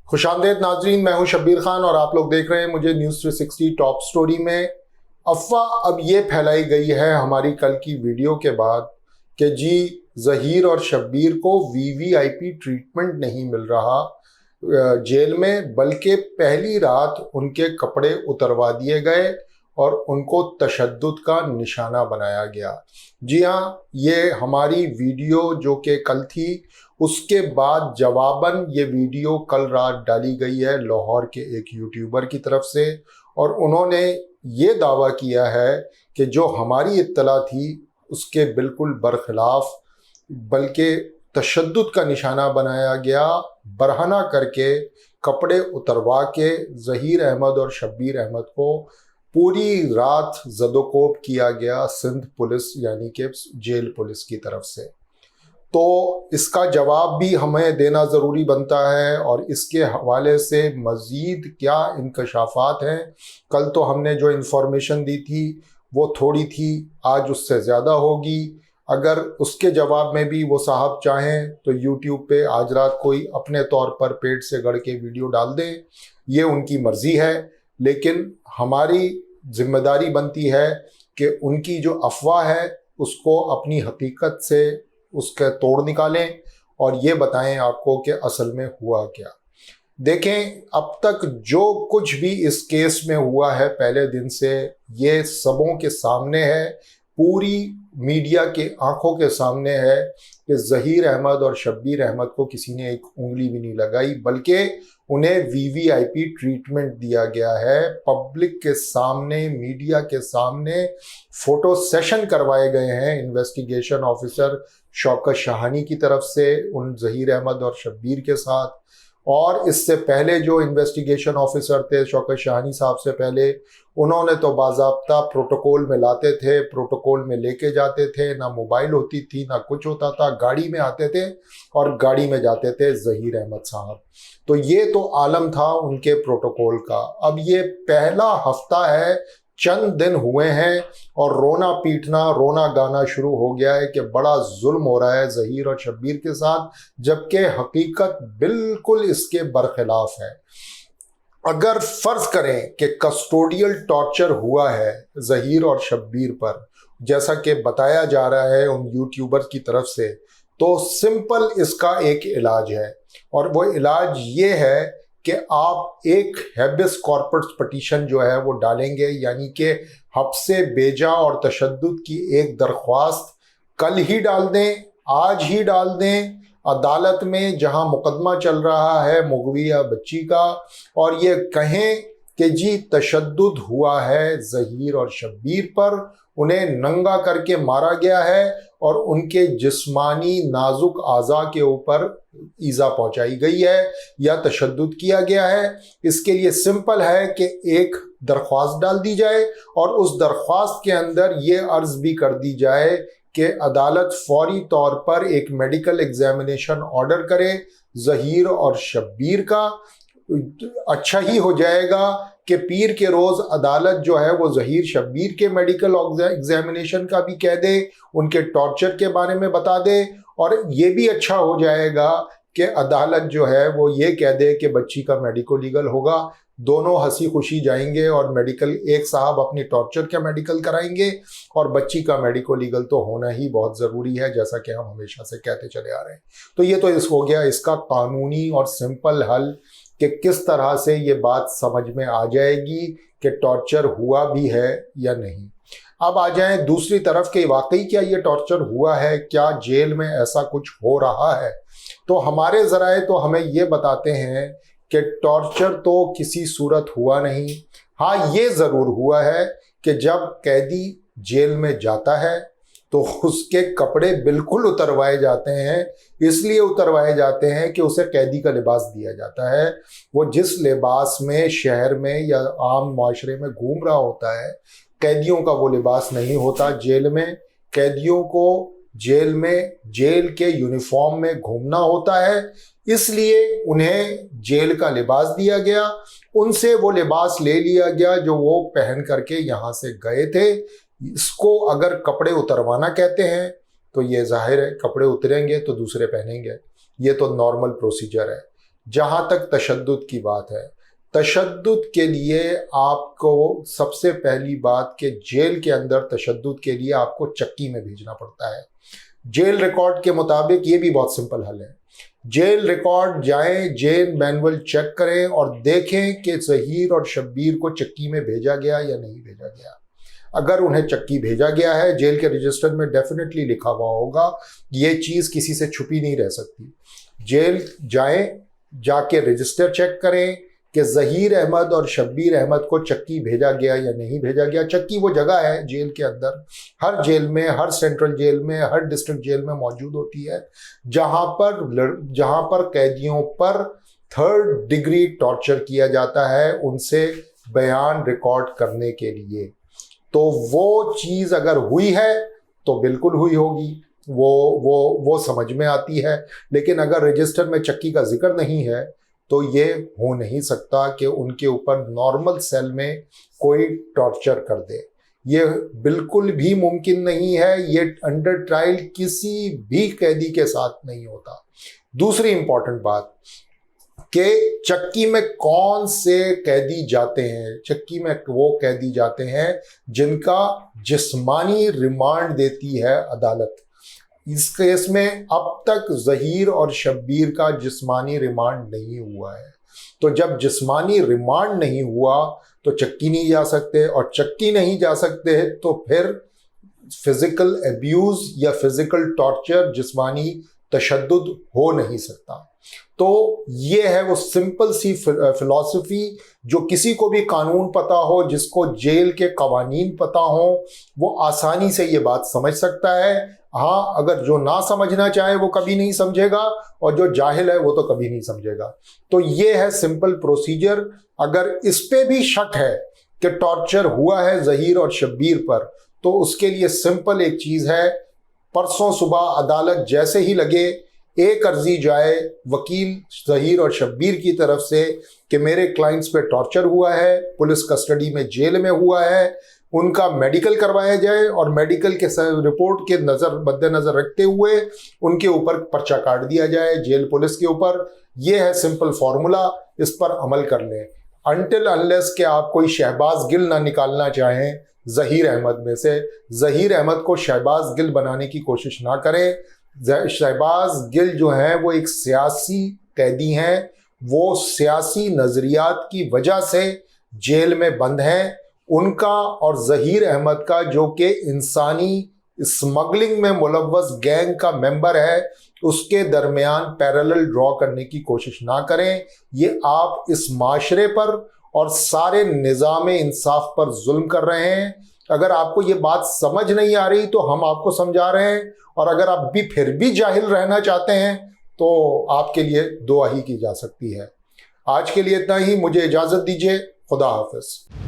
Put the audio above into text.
खुशामदीद नाजरीन, मैं हूं शब्बीर खान और आप लोग देख रहे हैं मुझे न्यूज़ 360 टॉप स्टोरी में। अफवाह अब ये फैलाई गई है हमारी कल की वीडियो के बाद कि जी ज़हीर और शब्बीर को वीवीआईपी ट्रीटमेंट नहीं मिल रहा जेल में, बल्कि पहली रात उनके कपड़े उतरवा दिए गए और उनको तशद्दुद का निशाना बनाया गया। जी हाँ, ये हमारी वीडियो जो कि कल थी, उसके बाद जवाबन ये वीडियो कल रात डाली गई है लाहौर के एक यूट्यूबर की तरफ से, और उन्होंने ये दावा किया है कि जो हमारी इत्तला थी उसके बिल्कुल बरखिलाफ, बल्कि तशद्दुद का निशाना बनाया गया। बरहना करके कपड़े उतरवा के ज़हीर अहमद और शब्बीर अहमद को पूरी रात ज़दोकोब किया गया सिंध पुलिस यानी कि जेल पुलिस की तरफ से। तो इसका जवाब भी हमें देना ज़रूरी बनता है और इसके हवाले से मज़ीद क्या इंकशाफात हैं। कल तो हमने जो इन्फॉर्मेशन दी थी वो थोड़ी थी, आज उससे ज़्यादा होगी। अगर उसके जवाब में भी वो साहब चाहें तो यूट्यूब पे आज रात कोई अपने तौर पर पेट से गढ़ के वीडियो डाल दें, ये उनकी मर्ज़ी है। लेकिन हमारी जिम्मेदारी बनती है कि उनकी जो अफवाह है उसको अपनी हकीकत से उसका तोड़ निकालें और ये बताएं आपको कि असल में हुआ क्या। देखें, अब तक जो कुछ भी इस केस में हुआ है पहले दिन से, ये सबों के सामने है, पूरी मीडिया के आंखों के सामने है कि ज़हीर अहमद और शब्बीर अहमद को किसी ने एक उंगली भी नहीं लगाई, बल्कि उन्हें वीवीआईपी ट्रीटमेंट दिया गया है। पब्लिक के सामने, मीडिया के सामने फ़ोटो सेशन करवाए गए हैं इन्वेस्टिगेशन ऑफिसर शौकत शाहानी की तरफ से उन ज़हीर अहमद और शब्बीर के साथ। और इससे पहले जो इन्वेस्टिगेशन ऑफिसर थे शौकत शाहानी साहब से पहले, उन्होंने तो बाज़ाब्ता प्रोटोकॉल में लाते थे, प्रोटोकॉल में लेके जाते थे, ना मोबाइल होती थी ना कुछ होता था, गाड़ी में आते थे और गाड़ी में जाते थे ज़हीर अहमद साहब। तो ये तो आलम था उनके प्रोटोकॉल का। अब ये पहला हफ्ता है, चंद दिन हुए हैं और रोना पीटना, रोना गाना शुरू हो गया है कि बड़ा जुल्म हो रहा है ज़हीर और शब्बीर के साथ, जबकि हकीकत बिल्कुल इसके बरखिलाफ है। अगर फर्ज करें कि कस्टोडियल टॉर्चर हुआ है ज़हीर और शब्बीर पर, जैसा कि बताया जा रहा है उन यूट्यूबर की तरफ से, तो सिंपल इसका एक इलाज है और वो इलाज ये है कि आप एक हैबियस कॉर्पस पिटीशन जो है वो डालेंगे, यानी कि हब्से बेजा और तशद्दुद की एक दरख्वास्त कल ही डाल दें, आज ही डाल दें अदालत में जहां मुकदमा चल रहा है मुगविया बच्ची का, और ये कहें कि जी तशद्दुद हुआ है ज़हीर और शब्बीर पर, उन्हें नंगा करके मारा गया है और उनके जिस्मानी नाजुक आज़ा के ऊपर ईज़ा पहुंचाई गई है या तशद्दुद किया गया है। इसके लिए सिंपल है कि एक दरख्वास्त डाल दी जाए और उस दरख्वास्त के अंदर ये अर्ज़ भी कर दी जाए कि अदालत फौरी तौर पर एक मेडिकल एग्जामिनेशन ऑर्डर करे ज़हीर और शब्बीर का। अच्छा ही हो जाएगा कि पीर के रोज़ अदालत जो है वो ज़हीर शब्बीर के मेडिकल एग्जामिनेशन का भी कह दे, उनके टॉर्चर के बारे में बता दे, और ये भी अच्छा हो जाएगा कि अदालत जो है वो ये कह दे कि बच्ची का मेडिको लीगल होगा। दोनों हंसी खुशी जाएंगे और मेडिकल, एक साहब अपनी टॉर्चर का मेडिकल कराएंगे और बच्ची का मेडिको लीगल तो होना ही बहुत ज़रूरी है, जैसा कि हम हमेशा से कहते चले आ रहे हैं। तो ये तो इस हो गया इसका कानूनी और सिंपल हल कि किस तरह से ये बात समझ में आ जाएगी कि टॉर्चर हुआ भी है या नहीं। अब आ जाएं दूसरी तरफ कि वाकई क्या ये टॉर्चर हुआ है, क्या जेल में ऐसा कुछ हो रहा है। तो हमारे ज़राए तो हमें ये बताते हैं कि टॉर्चर तो किसी सूरत हुआ नहीं। हाँ, ये ज़रूर हुआ है कि जब कैदी जेल में जाता है तो उसके कपड़े बिल्कुल उतरवाए जाते हैं। इसलिए उतरवाए जाते हैं कि उसे कैदी का लिबास दिया जाता है। वो जिस लिबास में शहर में या आम माशरे में घूम रहा होता है, कैदियों का वो लिबास नहीं होता जेल में। कैदियों को जेल में जेल के यूनिफॉर्म में घूमना होता है, इसलिए उन्हें जेल का लिबास दिया गया, उनसे वो लिबास ले लिया गया जो वो पहन करके यहाँ से गए थे। इसको अगर कपड़े उतरवाना कहते हैं तो ये जाहिर है कपड़े उतरेंगे तो दूसरे पहनेंगे, ये तो नॉर्मल प्रोसीजर है। जहाँ तक तशद्दुद की बात है, तशद्दुद के लिए आपको सबसे पहली बात कि जेल के अंदर तशद्दुद के लिए आपको चक्की में भेजना पड़ता है। जेल रिकॉर्ड के मुताबिक ये भी बहुत सिंपल हल है। जेल रिकॉर्ड जाएं, जेल मैनुअल चेक करें और देखें कि ज़हीर और शब्बीर को चक्की में भेजा गया या नहीं भेजा गया। अगर उन्हें चक्की भेजा गया है, जेल के रजिस्टर में डेफिनेटली लिखा हुआ होगा, ये चीज़ किसी से छुपी नहीं रह सकती। जेल जाएं, जाके रजिस्टर चेक करें कि ज़हीर अहमद और शब्बीर अहमद को चक्की भेजा गया या नहीं भेजा गया। चक्की वो जगह है जेल के अंदर, हर जेल में, हर सेंट्रल जेल में, हर डिस्ट्रिक्ट जेल में मौजूद होती है, जहाँ पर कैदियों पर 3rd डिग्री टॉर्चर किया जाता है उनसे बयान रिकॉर्ड करने के लिए। तो वो चीज़ अगर हुई है तो बिल्कुल हुई होगी, वो समझ में आती है। लेकिन अगर रजिस्टर में चक्की का जिक्र नहीं है तो ये हो नहीं सकता कि उनके ऊपर नॉर्मल सेल में कोई टॉर्चर कर दे। ये बिल्कुल भी मुमकिन नहीं है। ये अंडर ट्रायल किसी भी कैदी के साथ नहीं होता। दूसरी इंपॉर्टेंट बात कि चक्की में कौन से कैदी जाते हैं। चक्की में वो कैदी जाते हैं जिनका जिस्मानी रिमांड देती है अदालत। इस केस में अब तक ज़हीर और शब्बीर का जिस्मानी रिमांड नहीं हुआ है। तो जब जिस्मानी रिमांड नहीं हुआ तो चक्की नहीं जा सकते, और चक्की नहीं जा सकते तो फिर फिजिकल एब्यूज़ या फिजिकल टॉर्चर, जिस्मानी तशद्दुद हो नहीं सकता। तो ये है वो सिंपल सी फिलॉसफी जो किसी को भी कानून पता हो, जिसको जेल के कवानीन पता हो, वो आसानी से ये बात समझ सकता है। हाँ, अगर जो ना समझना चाहे वो कभी नहीं समझेगा, और जो जाहिल है वो तो कभी नहीं समझेगा। तो ये है सिंपल प्रोसीजर। अगर इस पे भी शक है कि टॉर्चर हुआ है ज़हीर और शब्बीर पर, तो उसके लिए सिंपल एक चीज़ है, परसों सुबह अदालत जैसे ही लगे, एक अर्जी जाए वकील ज़हीर और शब्बीर की तरफ से कि मेरे क्लाइंट्स पे टॉर्चर हुआ है, पुलिस कस्टडी में जेल में हुआ है, उनका मेडिकल करवाया जाए, और मेडिकल के रिपोर्ट के मद्देनज़र रखते हुए उनके ऊपर पर्चा काट दिया जाए जेल पुलिस के ऊपर। ये है सिंपल फार्मूला, इस पर अमल कर लें। अनटिल अनलेस कि आप कोई शहबाज गिल ना निकालना चाहें ज़हीर अहमद में से, ज़हीर अहमद को शहबाज गिल बनाने की कोशिश ना करें। शहबाज गिल जो हैं वो एक सियासी कैदी हैं, वो सियासी नज़रियात की वजह से जेल में बंद हैं। उनका और ज़हीर अहमद का, जो कि इंसानी स्मगलिंग में मुलव्वस गैंग का मेंबर है, उसके दरमियान पैरेलल ड्रॉ करने की कोशिश ना करें। ये आप इस माशरे पर और सारे निज़ाम इंसाफ पर जुल्म कर रहे हैं। अगर आपको ये बात समझ नहीं आ रही तो हम आपको समझा रहे हैं, और अगर आप भी फिर भी जाहिल रहना चाहते हैं तो आपके लिए दुआ ही की जा सकती है। आज के लिए इतना ही, मुझे इजाज़त दीजिए। खुदा हाफिज़।